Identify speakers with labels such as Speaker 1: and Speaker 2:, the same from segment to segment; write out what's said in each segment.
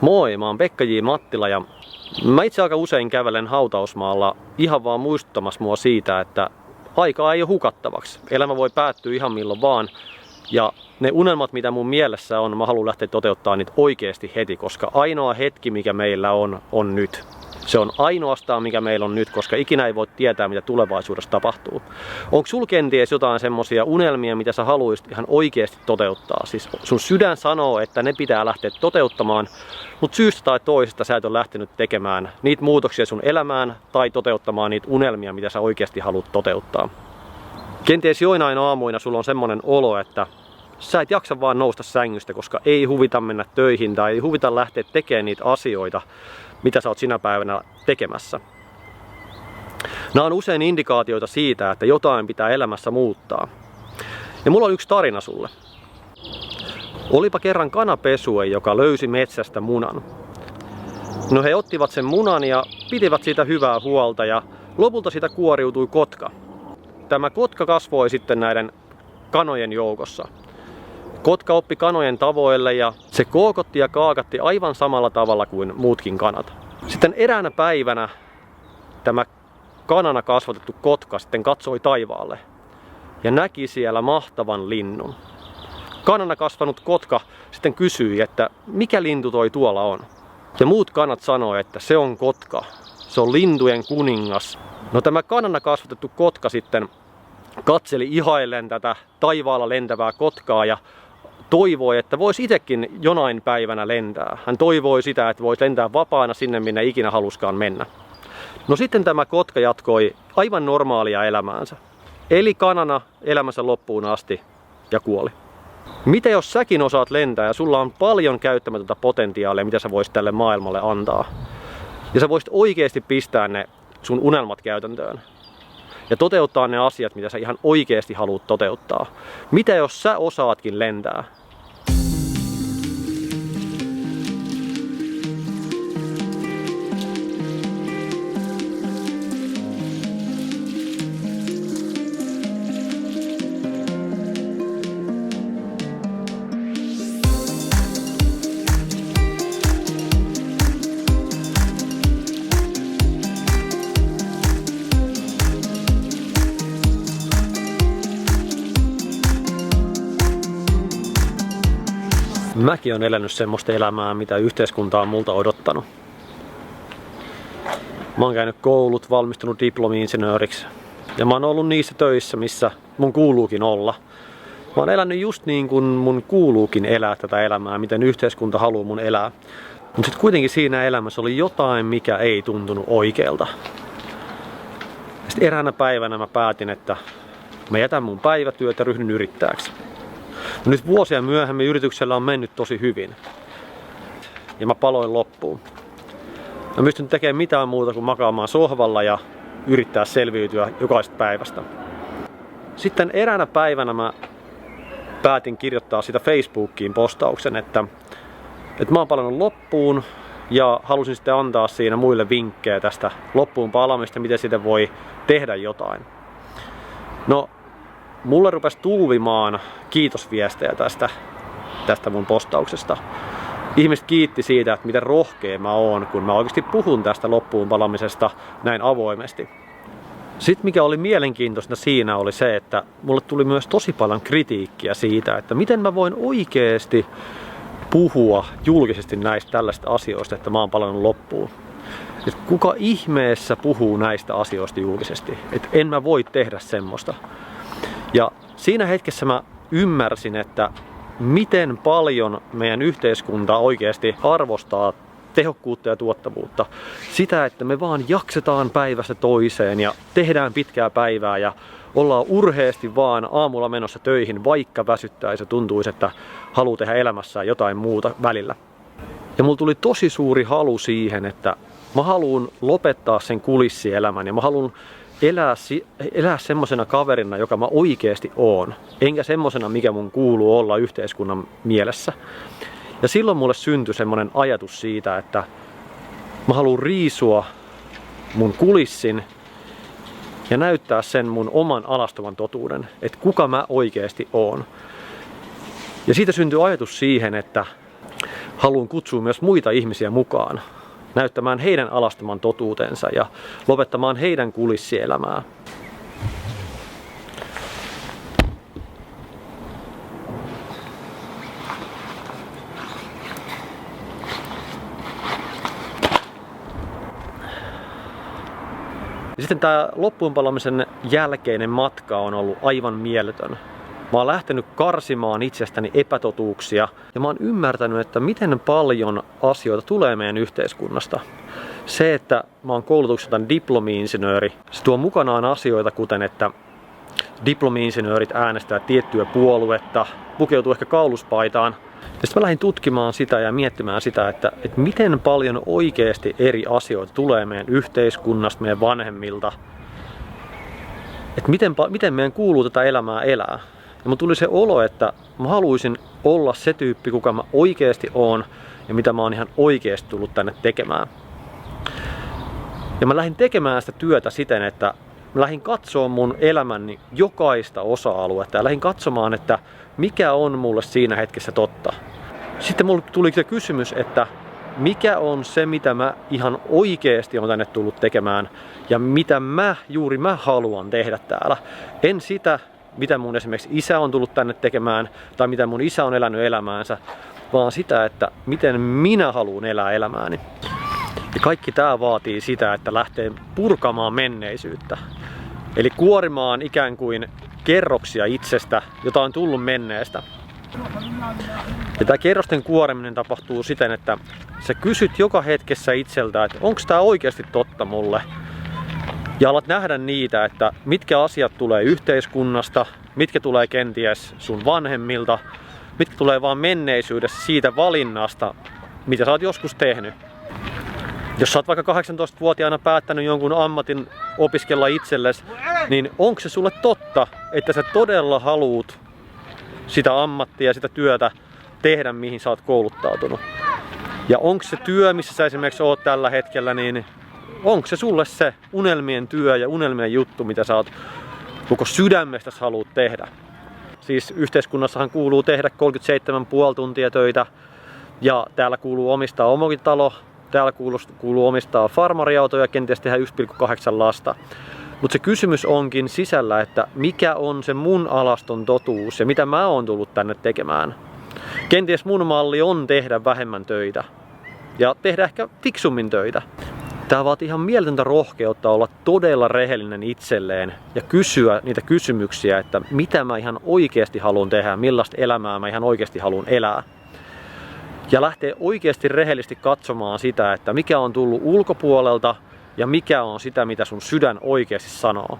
Speaker 1: Moi, mä oon Pekka J. Mattila ja mä itse aika usein kävelen hautausmaalla ihan vaan muistuttamassa mua siitä, että aikaa ei ole hukattavaksi. Elämä voi päättyä ihan milloin vaan ja ne unelmat, mitä mun mielessä on, mä haluan lähteä toteuttamaan niitä oikeasti heti, koska ainoa hetki, mikä meillä on nyt. Se on ainoastaan, mikä meillä on nyt, koska ikinä ei voi tietää, mitä tulevaisuudessa tapahtuu. Onko sul kenties jotain semmosia unelmia, mitä sä haluaisit ihan oikeasti toteuttaa? Siis sun sydän sanoo, että ne pitää lähteä toteuttamaan, mutta syystä tai toisesta sä et ole lähtenyt tekemään niitä muutoksia sun elämään tai toteuttamaan niitä unelmia, mitä sä oikeasti haluat toteuttaa. Kenties joinain aamuina sulla on semmonen olo, että sä et jaksa vaan nousta sängystä, koska ei huvita mennä töihin tai ei huvita lähteä tekemään niitä asioita, mitä sä oot sinä päivänä tekemässä. Nämä on usein indikaatioita siitä, että jotain pitää elämässä muuttaa. Ja mulla on yksi tarina sulle. Olipa kerran kanapesue, joka löysi metsästä munan. No he ottivat sen munan ja pitivät siitä hyvää huolta ja lopulta siitä kuoriutui kotka. Tämä kotka kasvoi sitten näiden kanojen joukossa. Kotka oppi kanojen tavoille ja se kookotti ja kaakatti aivan samalla tavalla kuin muutkin kanat. Sitten eräänä päivänä tämä kanana kasvatettu kotka sitten katsoi taivaalle ja näki siellä mahtavan linnun. Kanana kasvanut kotka sitten kysyi, että mikä lintu toi tuolla on. Ja muut kanat sanoi, että se on kotka, se on lintujen kuningas. No tämä kanana kasvatettu kotka sitten katseli ihaillen tätä taivaalla lentävää kotkaa ja toivoi, että voisi itsekin jonain päivänä lentää. Hän toivoi sitä, että voisi lentää vapaana sinne, minne ikinä haluskaan mennä. No sitten tämä kotka jatkoi aivan normaalia elämäänsä. Eli kanana elämänsä loppuun asti ja kuoli. Mitä jos säkin osaat lentää ja sulla on paljon käyttämätöntä potentiaalia, mitä sä voisit tälle maailmalle antaa? Ja sä voisit oikeasti pistää ne sun unelmat käytäntöön. Ja toteuttaa ne asiat, mitä sä ihan oikeasti haluat toteuttaa. Mitä jos sä osaatkin lentää? Mäkin olen elänyt semmoista elämää, mitä yhteiskunta on multa odottanut. Mä oon käynyt koulut, valmistunut diplomi-insinööriksi. Ja mä oon ollut niissä töissä, missä mun kuuluukin olla. Mä oon elänyt just niin kuin mun kuuluukin elää tätä elämää, miten yhteiskunta haluaa mun elää. Mutta sitten kuitenkin siinä elämässä oli jotain, mikä ei tuntunut oikealta. Sitten eräänä päivänä mä päätin, että mä jätän mun päivätyöt ja ryhdyn yrittäjäksi. No nyt vuosia myöhemmin yrityksellä on mennyt tosi hyvin. Ja mä paloin loppuun. Mä pystyn tekemään mitään muuta kuin makaamaan sohvalla ja yrittää selviytyä jokaisesta päivästä. Sitten eräänä päivänä mä päätin kirjoittaa sitä Facebookiin postauksen, että mä oon palannut loppuun ja halusin sitten antaa siinä muille vinkkejä tästä loppuun palaamista, miten siitä voi tehdä jotain. No, mulle rupesi tulvimaan kiitosviestejä tästä mun postauksesta. Ihmiset kiitti siitä, että miten rohkea mä oon, kun mä oikeasti puhun tästä loppuun palamisesta näin avoimesti. Sitten mikä oli mielenkiintoista siinä oli se, että mulle tuli myös tosi paljon kritiikkiä siitä, että miten mä voin oikeasti puhua julkisesti näistä tällaisista asioista, että mä oon palannut loppuun. Et kuka ihmeessä puhuu näistä asioista julkisesti? Et en mä voi tehdä semmoista. Ja siinä hetkessä mä ymmärsin, että miten paljon meidän yhteiskunta oikeasti arvostaa tehokkuutta ja tuottavuutta. Sitä, että me vaan jaksetaan päivästä toiseen ja tehdään pitkää päivää ja ollaan urheasti vaan aamulla menossa töihin, vaikka väsyttäisi ja tuntuisi, että haluaa tehdä elämässään jotain muuta välillä. Ja mulla tuli tosi suuri halu siihen, että mä haluan lopettaa sen kulissielämän ja mä haluan elää semmosena kaverina, joka mä oikeesti oon. Enkä semmosena, mikä mun kuuluu olla yhteiskunnan mielessä. Ja silloin mulle syntyi semmonen ajatus siitä, että mä haluan riisua mun kulissin ja näyttää sen mun oman alastoman totuuden, että kuka mä oikeesti oon. Ja siitä syntyi ajatus siihen, että haluan kutsua myös muita ihmisiä mukaan, näyttämään heidän alastaman totuutensa ja lopettamaan heidän kulissielämää. Sitten tämä loppuunpalamisen jälkeinen matka on ollut aivan mieletön. Mä oon lähtenyt karsimaan itsestäni epätotuuksia ja mä oon ymmärtänyt, että miten paljon asioita tulee meidän yhteiskunnasta. Se, että mä oon koulutukseltaan diplomi-insinööri, se tuo mukanaan asioita kuten, että diplomi-insinöörit äänestää tiettyä puoluetta, pukeutuu ehkä kauluspaitaan. Ja sitten mä lähdin tutkimaan sitä ja miettimään sitä, että miten paljon oikeasti eri asioita tulee meidän yhteiskunnasta, meidän vanhemmilta. Että miten meidän kuuluu tätä elämää elää. Ja mun tuli se olo, että mä haluaisin olla se tyyppi, kuka mä oikeasti oon ja mitä mä oon ihan oikeasti tullut tänne tekemään. Ja mä lähdin tekemään sitä työtä siten, että mä lähdin katsomaan mun elämäni jokaista osa-aluetta ja lähdin katsomaan, että mikä on mulle siinä hetkessä totta. Sitten mulle tuli se kysymys, että mikä on se, mitä mä ihan oikeasti olen tänne tullut tekemään ja mitä juuri mä haluan tehdä täällä. En sitä, mitä mun esimerkiksi isä on tullut tänne tekemään tai mitä mun isä on elänyt elämäänsä, vaan sitä, että miten minä haluan elää elämääni. Ja kaikki tää vaatii sitä, että lähtee purkamaan menneisyyttä. Eli kuorimaan ikään kuin kerroksia itsestä, jota on tullut menneestä. Ja tämä kerrosten kuoriminen tapahtuu siten, että sä kysyt joka hetkessä itseltä, että onko tämä oikeasti totta mulle? Ja alat nähdä niitä, että mitkä asiat tulee yhteiskunnasta, mitkä tulee kenties sun vanhemmilta, mitkä tulee vaan menneisyydessä siitä valinnasta, mitä sä oot joskus tehnyt. Jos sä oot vaikka 18-vuotiaana päättänyt jonkun ammatin opiskella itsellesi, niin onko se sulle totta, että sä todella haluut sitä ammattia, sitä työtä tehdä, mihin sä oot kouluttautunut? Ja onko se työ, missä sä esimerkiksi oot tällä hetkellä, niin onko se sulle se unelmien työ ja unelmien juttu, mitä sä oot koko sydämestä haluut tehdä? Siis yhteiskunnassahan kuuluu tehdä 37,5 tuntia töitä ja täällä kuuluu omistaa omakotitalo, täällä kuuluu omistaa farmariauto ja kenties tehdä 1,8 lasta. Mutta se kysymys onkin sisällä, että mikä on se mun alaston totuus ja mitä mä oon tullut tänne tekemään. Kenties mun malli on tehdä vähemmän töitä ja tehdä ehkä fiksummin töitä. Tää vaatii ihan mieletöntä rohkeutta olla todella rehellinen itselleen ja kysyä niitä kysymyksiä, että mitä mä ihan oikeasti haluan tehdä, millaista elämää mä ihan oikeasti haluan elää. Ja lähtee oikeasti rehellisesti katsomaan sitä, että mikä on tullut ulkopuolelta ja mikä on sitä, mitä sun sydän oikeasti sanoo.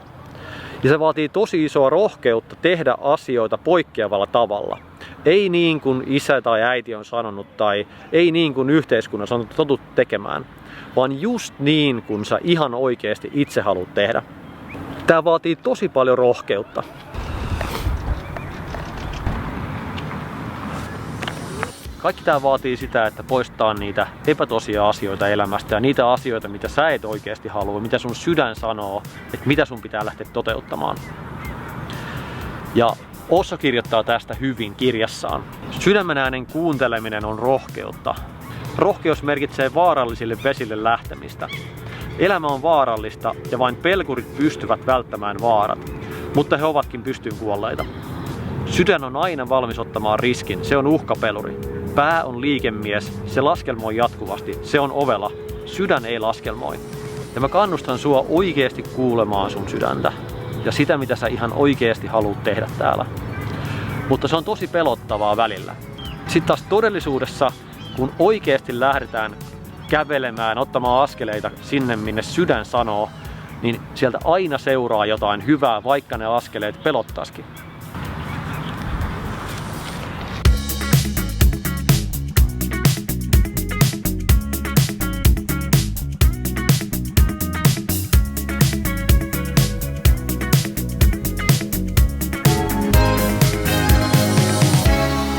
Speaker 1: Ja se vaatii tosi isoa rohkeutta tehdä asioita poikkeavalla tavalla. Ei niin kuin isä tai äiti on sanonut tai ei niin kuin yhteiskunnassa on totuttu tekemään, vaan just niin kuin sä ihan oikeasti itse haluat tehdä. Tää vaatii tosi paljon rohkeutta. Kaikki tää vaatii sitä, että poistaa niitä epätosia asioita elämästä ja niitä asioita, mitä sä et oikeasti halua, mitä sun sydän sanoo, että mitä sun pitää lähteä toteuttamaan. Ja Osso kirjoittaa tästä hyvin kirjassaan. Sydämen äänen kuunteleminen on rohkeutta. Rohkeus merkitsee vaarallisille vesille lähtemistä. Elämä on vaarallista ja vain pelkurit pystyvät välttämään vaarat, mutta he ovatkin pystyyn kuolleita. Sydän on aina valmis ottamaan riskin, se on uhkapeluri. Pää on liikemies, se laskelmoi jatkuvasti, se on ovela. Sydän ei laskelmoi. Ja mä kannustan sua oikeasti kuulemaan sun sydäntä ja sitä, mitä sä ihan oikeasti haluat tehdä täällä. Mutta se on tosi pelottavaa välillä. Sitten taas todellisuudessa, kun oikeasti lähdetään kävelemään, ottamaan askeleita sinne, minne sydän sanoo, niin sieltä aina seuraa jotain hyvää, vaikka ne askeleet pelottaisikin.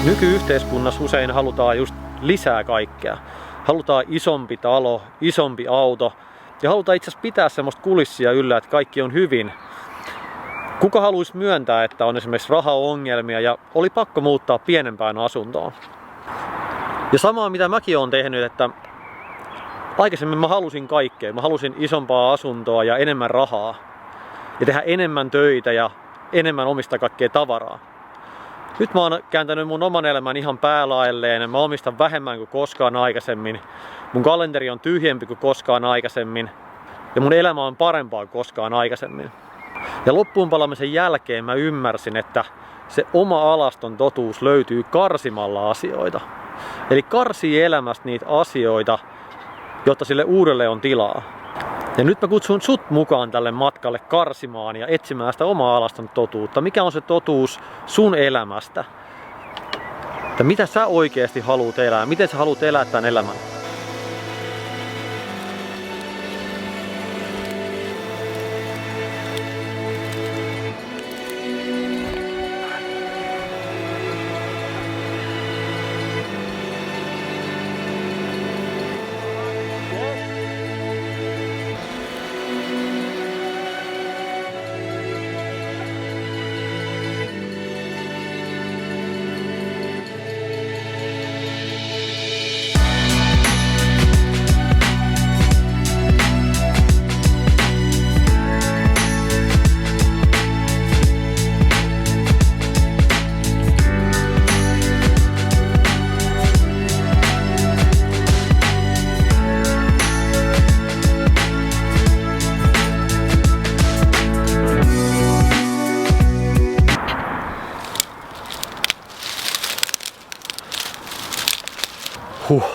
Speaker 1: Nykyyhteiskunnassa usein halutaan just lisää kaikkea. Halutaan isompi talo, isompi auto ja halutaan itse asiassa pitää semmoista kulissia yllä, että kaikki on hyvin. Kuka haluaisi myöntää, että on esimerkiksi rahaongelmia ja oli pakko muuttaa pienempään asuntoon? Ja samaa mitä mäkin oon tehnyt, että aikaisemmin mä halusin kaikkea. Mä halusin isompaa asuntoa ja enemmän rahaa. Ja tehdä enemmän töitä ja enemmän omista kaikkea tavaraa. Nyt mä oon kääntänyt mun oman elämän ihan päälaelleen. Mä omistan vähemmän kuin koskaan aikaisemmin. Mun kalenteri on tyhjempi kuin koskaan aikaisemmin. Ja mun elämä on parempaa kuin koskaan aikaisemmin. Ja loppuun palamisen jälkeen mä ymmärsin, että se oma alaston totuus löytyy karsimalla asioita. Eli karsii elämästä niitä asioita, jotta sille uudelle on tilaa. Ja nyt mä kutsun sut mukaan tälle matkalle karsimaan ja etsimään sitä omaa alaston totuutta. Mikä on se totuus sun elämästä? Että mitä sä oikeasti haluat elää? Miten sä haluat elää tämän elämän?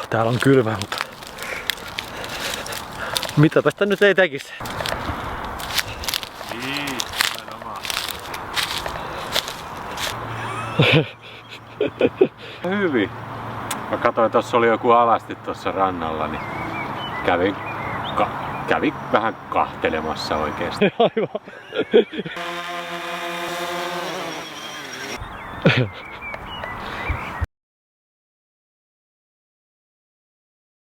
Speaker 1: Täällä on kylmä, mutta mitäpä sitä nyt ei tekisi.
Speaker 2: Niin, hyvin. Mä katsoin, tuossa oli joku alasti tuossa rannalla, niin kävin vähän kahtelemassa oikeesti.
Speaker 1: Aivan.